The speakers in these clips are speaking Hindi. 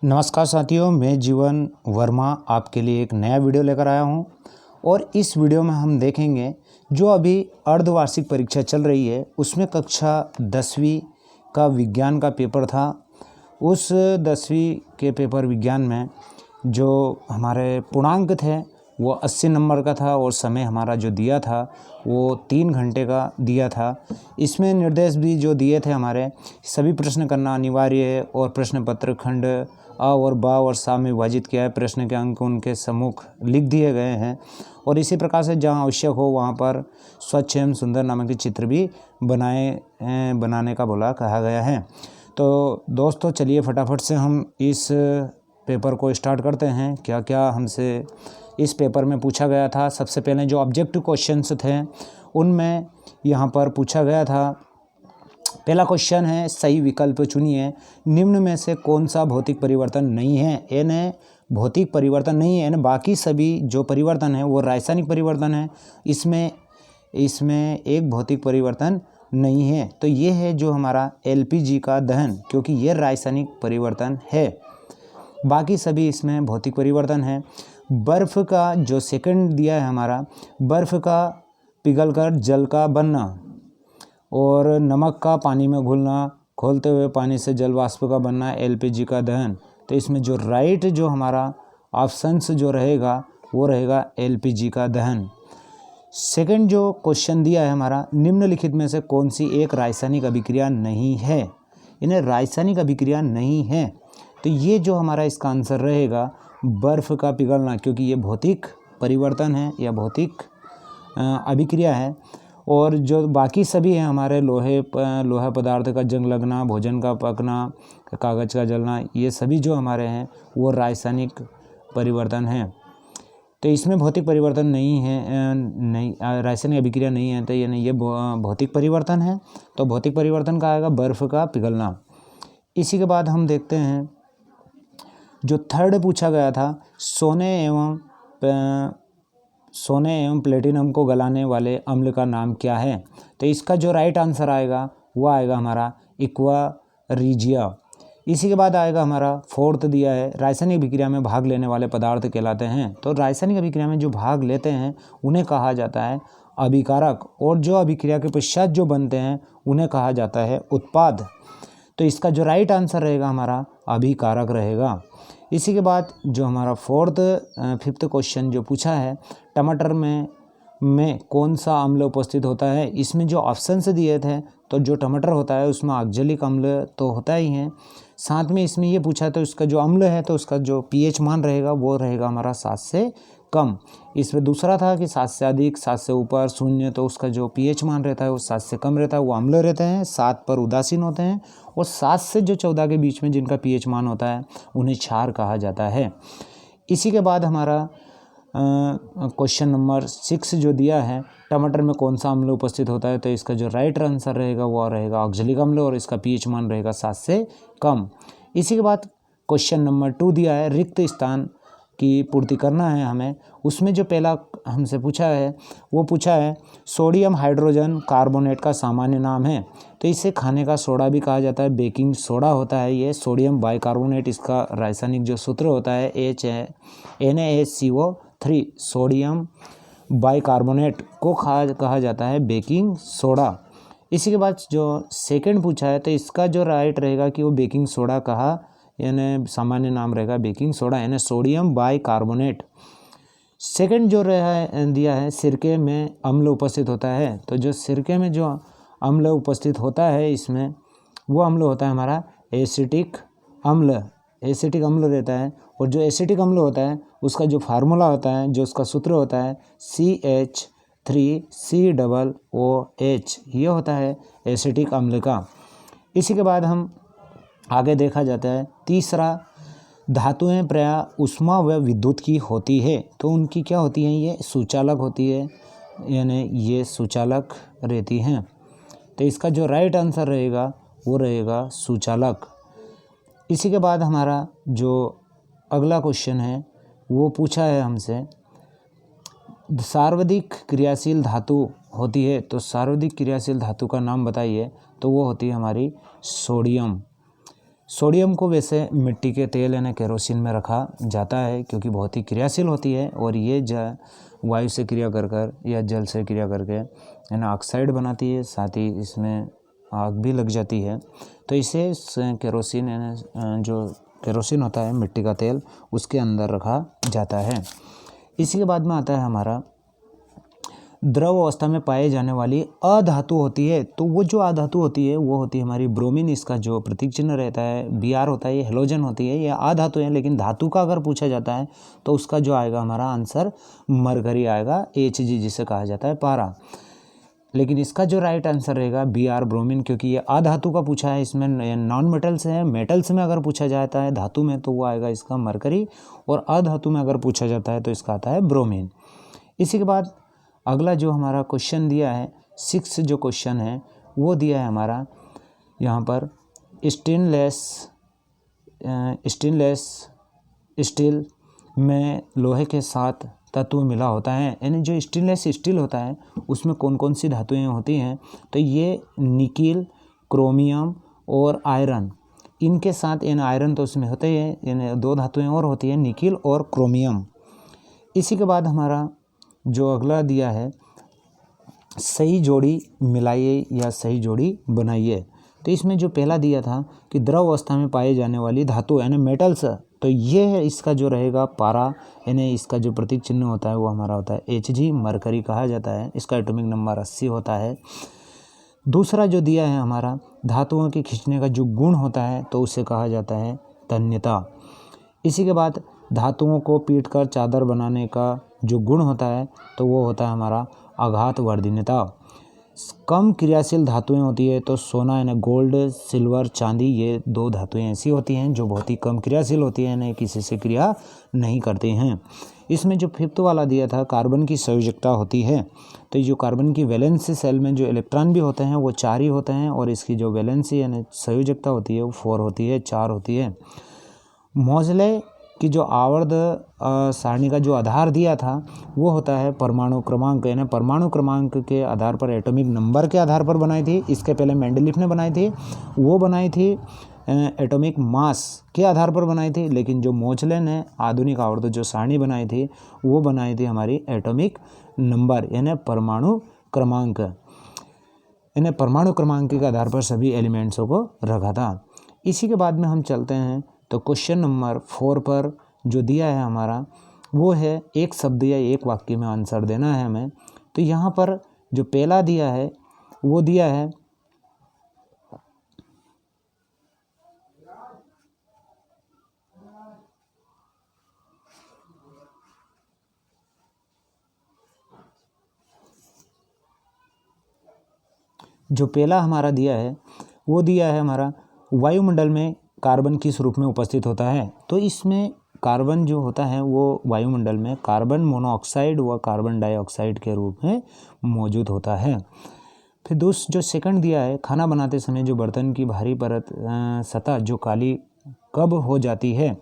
नमस्कार साथियों, मैं जीवन वर्मा आपके लिए एक नया वीडियो लेकर आया हूं और इस वीडियो में हम देखेंगे जो अभी अर्धवार्षिक परीक्षा चल रही है उसमें कक्षा 10वीं का विज्ञान का पेपर था। उस 10वीं के पेपर विज्ञान में जो हमारे पूर्णांक थे वो 80 नंबर का था और समय हमारा जो दिया था वो 3 घंटे का दिया था। इसमें निर्देश भी जो दिए थे हमारे सभी प्रश्न करना अनिवार्य है और प्रश्न पत्र खंड अ और ब और सा में विभाजित किया है। प्रश्न के अंक उनके सम्मुख लिख दिए गए हैं और इसी प्रकार से जहाँ आवश्यक हो वहाँ पर स्वच्छ एवं सुंदर नामक के चित्र भी बनाने का कहा गया है। तो दोस्तों चलिए फटाफट से हम इस पेपर को स्टार्ट करते हैं। क्या क्या हमसे इस पेपर में पूछा गया था। सबसे पहले जो ऑब्जेक्टिव क्वेश्चंस थे उनमें यहाँ पर पूछा गया था। पहला क्वेश्चन है, सही विकल्प चुनिए। निम्न में से कौन सा भौतिक परिवर्तन नहीं है। यानी भौतिक परिवर्तन नहीं है, यानी बाकी सभी जो परिवर्तन है वो रासायनिक परिवर्तन है। इसमें एक भौतिक परिवर्तन नहीं है। तो ये है जो हमारा एलपीजी का दहन, क्योंकि ये रासायनिक परिवर्तन है। बाकी सभी इसमें भौतिक परिवर्तन है। बर्फ़ का जो सेकंड दिया है हमारा, बर्फ़ का पिघलकर जल का बनना और नमक का पानी में घुलना, खोलते हुए पानी से जल वाष्प का बनना, एलपीजी का दहन। तो इसमें जो राइट जो हमारा ऑप्शंस जो रहेगा वो रहेगा एलपीजी का दहन। सेकंड जो क्वेश्चन दिया है हमारा, निम्नलिखित में से कौन सी एक रासायनिक अभिक्रिया नहीं है। इन्हें रासायनिक अभिक्रिया नहीं है, तो ये जो हमारा इसका आंसर रहेगा बर्फ़ का पिघलना, क्योंकि ये भौतिक परिवर्तन है या भौतिक अभिक्रिया है। और जो बाकी सभी हैं हमारे लोहा पदार्थ का जंग लगना, भोजन का पकना, कागज़ का जलना, ये सभी जो हमारे हैं वो रासायनिक परिवर्तन हैं। तो इसमें भौतिक परिवर्तन नहीं है, रासायनिक अभिक्रिया नहीं है, तो यानी ये भौतिक परिवर्तन है। तो भौतिक परिवर्तन का आएगा बर्फ़ का पिघलना। इसी के बाद हम देखते हैं जो थर्ड पूछा गया था, सोने एवं प्लेटिनम को गलाने वाले अम्ल का नाम क्या है। तो इसका जो राइट आंसर आएगा वो आएगा हमारा एक्वा रिजिया। इसी के बाद आएगा हमारा फोर्थ दिया है, रासायनिक अभिक्रिया में भाग लेने वाले पदार्थ कहलाते हैं। तो रासायनिक अभिक्रिया में जो भाग लेते हैं उन्हें कहा जाता है अभिकारक, और जो अभिक्रिया के पश्चात जो बनते हैं उन्हें कहा जाता है उत्पाद। तो इसका जो राइट आंसर रहेगा हमारा अभिकारक रहेगा। इसी के बाद जो हमारा फिफ्थ क्वेश्चन जो पूछा है, टमाटर में कौन सा अम्ल उपस्थित होता है। इसमें जो ऑप्शंस दिए थे तो जो टमाटर होता है उसमें ऑक्जेलिक अम्ल तो होता ही है, साथ में इसमें ये पूछा तो इसका जो अम्ल है तो उसका जो पीएच मान रहेगा वो रहेगा हमारा 7 से कम। इसमें दूसरा था कि 7 से अधिक, 7 से ऊपर, 0, तो उसका जो पीएच मान रहता है वो 7 से कम रहता है, वो अम्ल रहते हैं। 7 पर उदासीन होते हैं और 7 से जो 14 के बीच में जिनका पीएच मान होता है उन्हें क्षार कहा जाता है। इसी के बाद हमारा क्वेश्चन नंबर 6 जो दिया है, टमाटर में कौन सा अम्ल उपस्थित होता है। तो इसका जो राइट आंसर रहेगा वो रहेगा ऑक्जेलिक अम्ल और इसका पीएच मान रहेगा 7 से कम। इसी के बाद क्वेश्चन नंबर 2 दिया है, रिक्त स्थान की पूर्ति करना है हमें। उसमें जो पहला हमसे पूछा है वो पूछा है सोडियम हाइड्रोजन कार्बोनेट का सामान्य नाम है। तो इसे खाने का सोडा भी कहा जाता है, बेकिंग सोडा होता है ये। सोडियम बाइकार्बोनेट इसका रासायनिक जो सूत्र होता है NaHCO3, सोडियम बाइकार्बोनेट को कहा जाता है बेकिंग सोडा। इसी के बाद जो सेकंड पूछा है तो इसका जो राइट रहेगा कि वो बेकिंग सोडा कहा, यानी सामान्य नाम रहेगा बेकिंग सोडा, यानी सोडियम बाइकार्बोनेट। सेकंड जो दिया है, सिरके में अम्ल उपस्थित होता है। तो जो सिरके में जो अम्ल उपस्थित होता है इसमें वो अम्ल होता है हमारा एसिटिक अम्ल। एसिटिक अम्ल रहता है और जो एसिटिक अम्ल होता है उसका जो फार्मूला होता है, जो उसका सूत्र होता है CH3COOH, ये होता है एसिटिक अम्ल का। इसी के बाद हम आगे देखा जाता है तीसरा, धातुएं प्रायः ऊष्मा व विद्युत की होती है। तो उनकी क्या होती हैं, ये सुचालक होती है, यानी ये सुचालक रहती हैं। तो इसका जो राइट आंसर रहेगा वो रहेगा सुचालक। इसी के बाद हमारा जो अगला क्वेश्चन है वो पूछा है हमसे, सर्वाधिक क्रियाशील धातु होती है। तो सर्वाधिक क्रियाशील धातु का नाम बताइए। तो वो होती है हमारी सोडियम। सोडियम को वैसे मिट्टी के तेल यानी केरोसिन में रखा जाता है क्योंकि बहुत ही क्रियाशील होती है और ये वायु से क्रिया कर या जल से क्रिया करके यानी ऑक्साइड बनाती है, साथ ही इसमें आग भी लग जाती है। तो इसे केरोसिन यानी जो केरोसिन होता है मिट्टी का तेल, उसके अंदर रखा जाता है। इसी के बाद में आता है हमारा द्रव अवस्था में पाए जाने वाली अधातु होती है। तो वो जो अधातु होती है वो होती है हमारी ब्रोमीन। इसका जो प्रतीक चिन्ह रहता है Br होता है, ये हेलोजन होती है, ये अधातु है। लेकिन धातु का अगर पूछा जाता है तो उसका जो आएगा हमारा आंसर मरकरी आएगा, Hg जिसे कहा जाता है पारा। लेकिन इसका जो राइट आंसर रहेगा Br ब्रोमीन, क्योंकि ये अधातु का पूछा है, इसमें नॉन मेटल्स है। मेटल्स में अगर पूछा जाता है धातु में तो वो आएगा इसका मरकरी, और अधातु में अगर पूछा जाता है तो इसका आता है ब्रोमीन। इसी के बाद अगला जो हमारा क्वेश्चन दिया है 6 जो क्वेश्चन है वो दिया है हमारा यहाँ पर स्टेनलेस स्टील में लोहे के साथ तत्व मिला होता है। यानी जो स्टेनलेस स्टील होता है उसमें कौन कौन सी धातुएं होती हैं, तो ये निकिल, क्रोमियम और आयरन, इनके साथ यानी आयरन तो उसमें होते हैं, यानी 2 धातुएं और होती हैं, निकिल और क्रोमियम। इसी के बाद हमारा जो अगला दिया है सही जोड़ी मिलाइए या सही जोड़ी बनाइए। तो इसमें जो पहला दिया था कि द्रव अवस्था में पाए जाने वाली धातु यानी मेटल्स, तो ये है इसका जो रहेगा पारा, यानी इसका जो प्रतीक चिन्ह होता है वो हमारा होता है Hg, मरकरी कहा जाता है। इसका एटॉमिक नंबर 80 होता है। दूसरा जो दिया है हमारा धातुओं के खींचने का जो गुण होता है तो उसे कहा जाता है तन्यता। इसी के बाद धातुओं को पीटकर चादर बनाने का जो गुण होता है तो वो होता है हमारा आघातवर्धनीयता। कम क्रियाशील धातुएं होती है तो सोना यानी गोल्ड, सिल्वर, चांदी, ये 2 धातुएं ऐसी होती हैं जो बहुत ही कम क्रियाशील होती हैं, यानी किसी से क्रिया नहीं करती हैं। इसमें जो 5th वाला दिया था कार्बन की संयोजकता होती है। तो जो कार्बन की वैलेंसी सेल में जो इलेक्ट्रॉन भी होते हैं वो 4 ही होते हैं, और इसकी जो वैलेंसी यानी संयोजकता होती है वो 4 होती है, 4 होती है। मोज़ले कि जो आवर्त सारणी का जो आधार दिया था वो होता है परमाणु क्रमांक, यानी परमाणु क्रमांक के आधार पर, एटॉमिक नंबर के आधार पर बनाई थी। इसके पहले मेंडलीफ ने बनाई थी, वो बनाई थी एटॉमिक मास के आधार पर बनाई थी। लेकिन जो मोज़ले ने आधुनिक आवर्त जो सारणी बनाई थी वो बनाई थी हमारी एटॉमिक नंबर यानी परमाणु क्रमांक, यानी परमाणु क्रमांक के आधार पर सभी एलिमेंट्सों को रखा था। इसी के बाद में हम चलते हैं तो क्वेश्चन नंबर 4 पर जो दिया है हमारा वो है एक शब्द या एक वाक्य में आंसर देना है हमें। तो यहाँ पर जो पहला दिया है वो दिया है हमारा दिया है वो दिया है हमारा वायुमंडल में कार्बन किस रूप में उपस्थित होता है। तो इसमें कार्बन जो होता है वो वायुमंडल में कार्बन मोनोऑक्साइड व कार्बन डाइऑक्साइड के रूप में मौजूद होता है। फिर जो सेकंड दिया है खाना बनाते समय जो बर्तन की बाहरी परत सतह जो काली कब हो जाती है,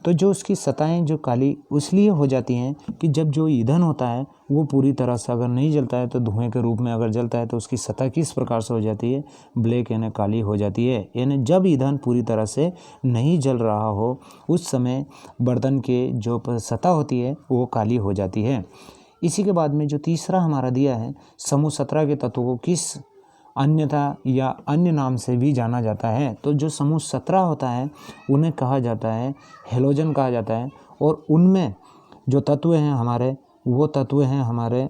तो जो उसकी सतहें जो काली इसलिए हो जाती हैं कि जब जो ईंधन होता है वो पूरी तरह से अगर नहीं जलता है तो धुएं के रूप में अगर जलता है तो उसकी सतह किस प्रकार से हो जाती है, ब्लैक यानी काली हो जाती है। यानी जब ईंधन पूरी तरह से नहीं जल रहा हो उस समय बर्तन के जो सतह होती है वो काली हो जाती है। इसी के बाद में जो तीसरा हमारा दिया है समूह 17 के तत्वों को किस अन्यथा या अन्य नाम से भी जाना जाता है। तो जो समूह 17 होता है उन्हें कहा जाता है हेलोजन कहा जाता है, और उनमें जो तत्व हैं हमारे वो तत्व हैं हमारे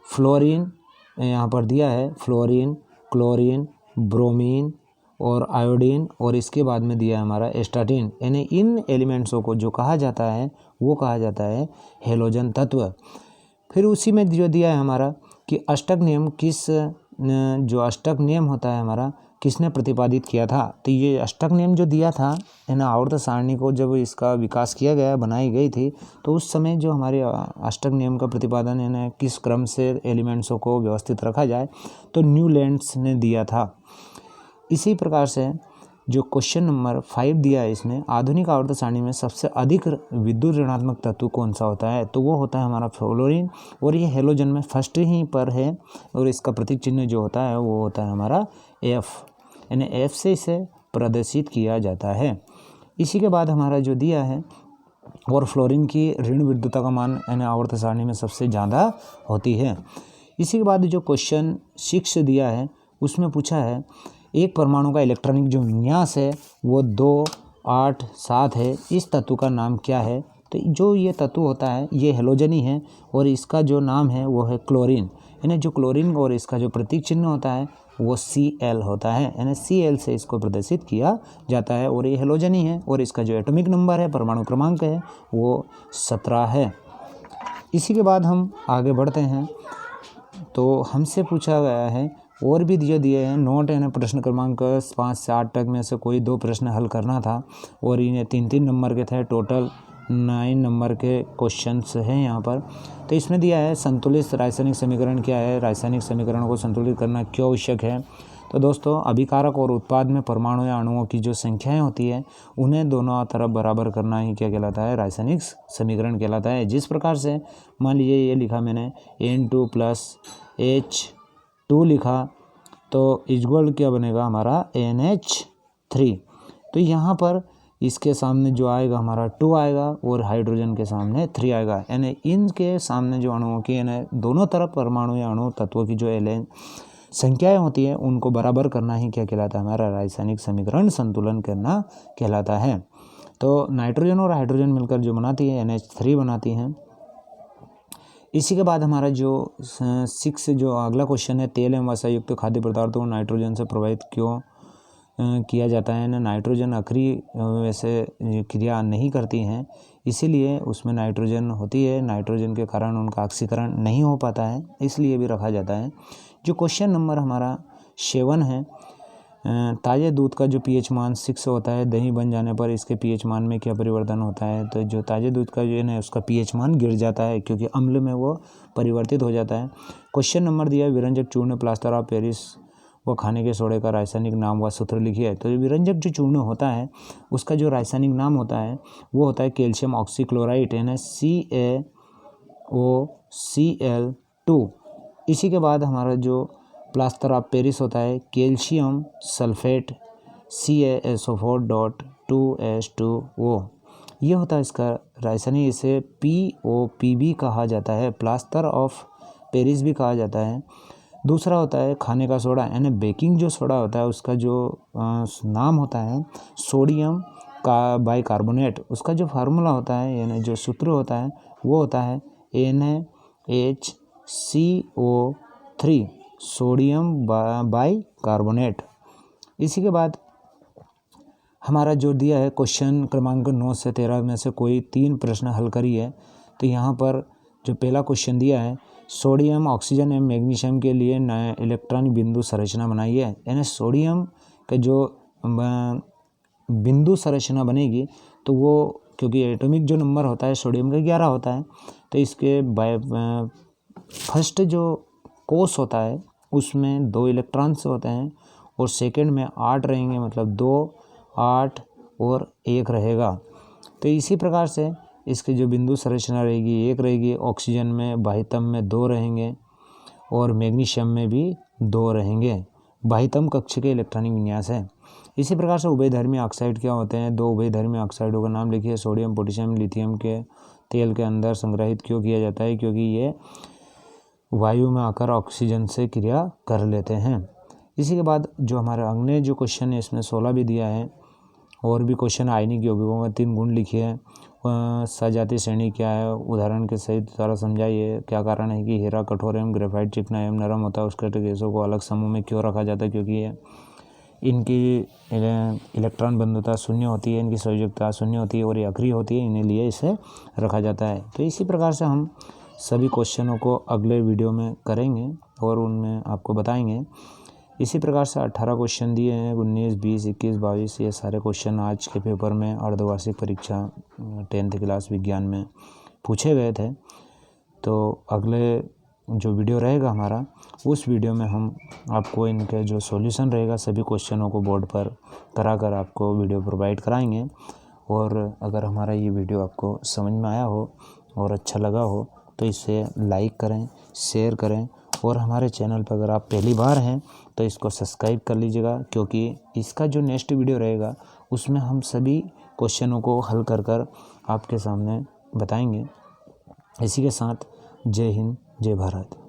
फ्लोरीन, यहाँ पर दिया है फ्लोरीन, क्लोरीन, ब्रोमीन और आयोडीन, और इसके बाद में दिया है हमारा एस्टाटीन। यानी इन एलिमेंट्सों को जो कहा जाता है वो कहा जाता है हेलोजन तत्व। फिर उसी में जो दिया है हमारा कि अष्टक नियम जो अष्टक नियम होता है हमारा किसने प्रतिपादित किया था। तो ये अष्टक नियम जो दिया था है ना, आवर्त सारणी को जब इसका विकास किया गया बनाई गई थी तो उस समय जो हमारे अष्टक नियम का प्रतिपादन है ना किस क्रम से एलिमेंट्सों को व्यवस्थित रखा जाए तो न्यूलैंड्स ने दिया था। इसी प्रकार से जो क्वेश्चन नंबर 5 दिया है इसमें आधुनिक आवर्त सारणी में सबसे अधिक विद्युत ऋणात्मक तत्व कौन सा होता है, तो वो होता है हमारा फ्लोरीन, और ये हेलोजन में फर्स्ट ही पर है, और इसका प्रतीक चिन्ह जो होता है वो होता है हमारा F। यानी F से इसे प्रदर्शित किया जाता है। इसी के बाद हमारा जो दिया है, और फ्लोरीन की ऋण विद्युता का मान यानी आवर्त सारणी में सबसे ज़्यादा होती है। इसी के बाद जो क्वेश्चन 6 दिया है उसमें पूछा है एक परमाणु का इलेक्ट्रॉनिक जो विन्यास है वो 2, 8, 7 है, इस तत्व का नाम क्या है। तो जो ये तत्व होता है ये हेलोजनी है और इसका जो नाम है वो है क्लोरीन। यानी जो क्लोरीन और इसका जो प्रतीक चिन्ह होता है वो Cl होता है, यानी Cl से इसको प्रदर्शित किया जाता है और ये हेलोजनी है और इसका जो एटॉमिक नंबर है, परमाणु क्रमांक है, वो 17 है। इसी के बाद हम आगे बढ़ते हैं। तो हमसे पूछा गया है और भी जो दिए हैं नोट है ना, प्रश्न क्रमांक 5 से 8 तक में से कोई 2 प्रश्न हल करना था और इन्हें 3-3 नंबर के थे, टोटल 9 नंबर के क्वेश्चंस हैं यहाँ पर। तो इसमें दिया है संतुलित रासायनिक समीकरण क्या है, रासायनिक समीकरण को संतुलित करना क्यों आवश्यक है। तो दोस्तों अभिकारक और उत्पाद में परमाणु या अणुओं की जो संख्याएं होती है उन्हें दोनों तरफ बराबर करना ही क्या कहलाता है, रासायनिक समीकरण कहलाता है। जिस प्रकार से मान लीजिए ये लिखा मैंने N2 + H2 लिखा तो इक्वल क्या बनेगा हमारा NH3। तो यहाँ पर इसके सामने जो आएगा हमारा 2 आएगा और हाइड्रोजन के सामने 3 आएगा, यानी इनके सामने जो अणुओं की यानी दोनों तरफ परमाणु या अणु तत्वों की जो संख्याएं होती है उनको बराबर करना ही क्या कहलाता है, हमारा रासायनिक समीकरण संतुलन करना कहलाता है। तो नाइट्रोजन और हाइड्रोजन मिलकर जो बनाती है NH3 बनाती हैं। इसी के बाद हमारा जो 6 जो अगला क्वेश्चन है, तेल एवं वसायुक्त खाद्य पदार्थों को नाइट्रोजन से प्रभावित क्यों किया जाता है ना। नाइट्रोजन अक्रिय वैसे क्रिया नहीं करती हैं, इसीलिए उसमें नाइट्रोजन होती है, नाइट्रोजन के कारण उनका ऑक्सीकरण नहीं हो पाता है, इसलिए भी रखा जाता है। जो क्वेश्चन नंबर हमारा 7 है, ताज़े दूध का जो pH मान 6 होता है, दही बन जाने पर इसके pH मान में क्या परिवर्तन होता है। तो जो ताज़े दूध का जो है उसका pH मान गिर जाता है क्योंकि अम्ल में वो परिवर्तित हो जाता है। क्वेश्चन नंबर दिया है विरंजक चूर्ण प्लास्टर ऑफ पेरिस व खाने के सोडे का रासायनिक नाम व सूत्र लिखिए। तो विरंजक जो चूर्ण होता है उसका जो रासायनिक नाम होता है वो होता है कैल्शियम ऑक्सीक्लोराइड यानी CaOCl2। इसी के बाद हमारा जो प्लास्टर ऑफ पेरिस होता है कैल्शियम सल्फेट CaSO4.2H2O, ये होता है इसका रासायनिक, इसे POPB कहा जाता है, प्लास्टर ऑफ पेरिस भी कहा जाता है। दूसरा होता है खाने का सोडा यानी बेकिंग जो सोडा होता है उसका जो नाम होता है सोडियम का बाइकार्बोनेट, उसका जो फार्मूला होता है यानी जो सूत्र होता है वो होता है NaHCO3, सोडियम बाइकार्बोनेट। इसी के बाद हमारा जो दिया है क्वेश्चन क्रमांक 9 से 13 में से कोई 3 प्रश्न हल करिए। तो यहाँ पर जो पहला क्वेश्चन दिया है सोडियम, ऑक्सीजन एवं मैग्नीशियम के लिए नए इलेक्ट्रॉनिक बिंदु संरचना बनाइए। यानी सोडियम का जो बिंदु संरचना बनेगी तो वो क्योंकि एटॉमिक जो नंबर होता है सोडियम का 11 होता है, तो इसके फर्स्ट जो कोष होता है उसमें 2 इलेक्ट्रॉन्स होते हैं और सेकंड में 8 रहेंगे, मतलब 2, 8 और 1 रहेगा। तो इसी प्रकार से इसकी जो बिंदु संरचना रहेगी 1 रहेगी, ऑक्सीजन में बाह्यतम में 2 रहेंगे और मैग्नीशियम में भी 2 रहेंगे। बाह्यतम कक्ष के इलेक्ट्रॉनिक विन्यास है। इसी प्रकार से उभयधर्मी ऑक्साइड क्या होते हैं, 2 उभयधर्मी ऑक्साइडों का नाम लिखिए। सोडियम, पोटेशियम, लिथियम के तेल के अंदर संग्रहित क्यों किया जाता है, क्योंकि ये वायु में आकर ऑक्सीजन से क्रिया कर लेते हैं। इसी के बाद जो हमारा अगले जो क्वेश्चन है इसमें 16 भी दिया है और भी क्वेश्चन आयनिक यौगिकों में 3 गुण लिखिए। सजातीय श्रेणी क्या है, उदाहरण के सहित द्वारा समझाइए। क्या कारण है कि हीरा कठोर एवं ग्रेफाइट चिकना एवं नरम होता है, उसके गैसों को अलग समूह में क्यों रखा जाता है, क्योंकि ये इनकी इलेक्ट्रॉन बंधुता शून्य होती है, इनकी संयोजकता शून्य होती है और ये अक्रिय होती है, इन्हें लिए इसे रखा जाता है। तो इसी प्रकार से हम सभी क्वेश्चनों को अगले वीडियो में करेंगे और उनमें आपको बताएंगे। इसी प्रकार से 18 क्वेश्चन दिए हैं, 19, 20, 21, 22, ये सारे क्वेश्चन आज के पेपर में अर्धवार्षिक परीक्षा 10th क्लास विज्ञान में पूछे गए थे। तो अगले जो वीडियो रहेगा हमारा, उस वीडियो में हम आपको इनके जो सॉल्यूशन रहेगा सभी क्वेश्चनों को बोर्ड पर कराकर आपको वीडियो प्रोवाइड कराएंगे। और अगर हमारा ये वीडियो आपको समझ में आया हो और अच्छा लगा हो तो इसे लाइक करें, शेयर करें और हमारे चैनल पर अगर आप पहली बार हैं तो इसको सब्सक्राइब कर लीजिएगा, क्योंकि इसका जो नेक्स्ट वीडियो रहेगा उसमें हम सभी क्वेश्चनों को हल कर कर आपके सामने बताएंगे। इसी के साथ जय हिंद, जय भारत।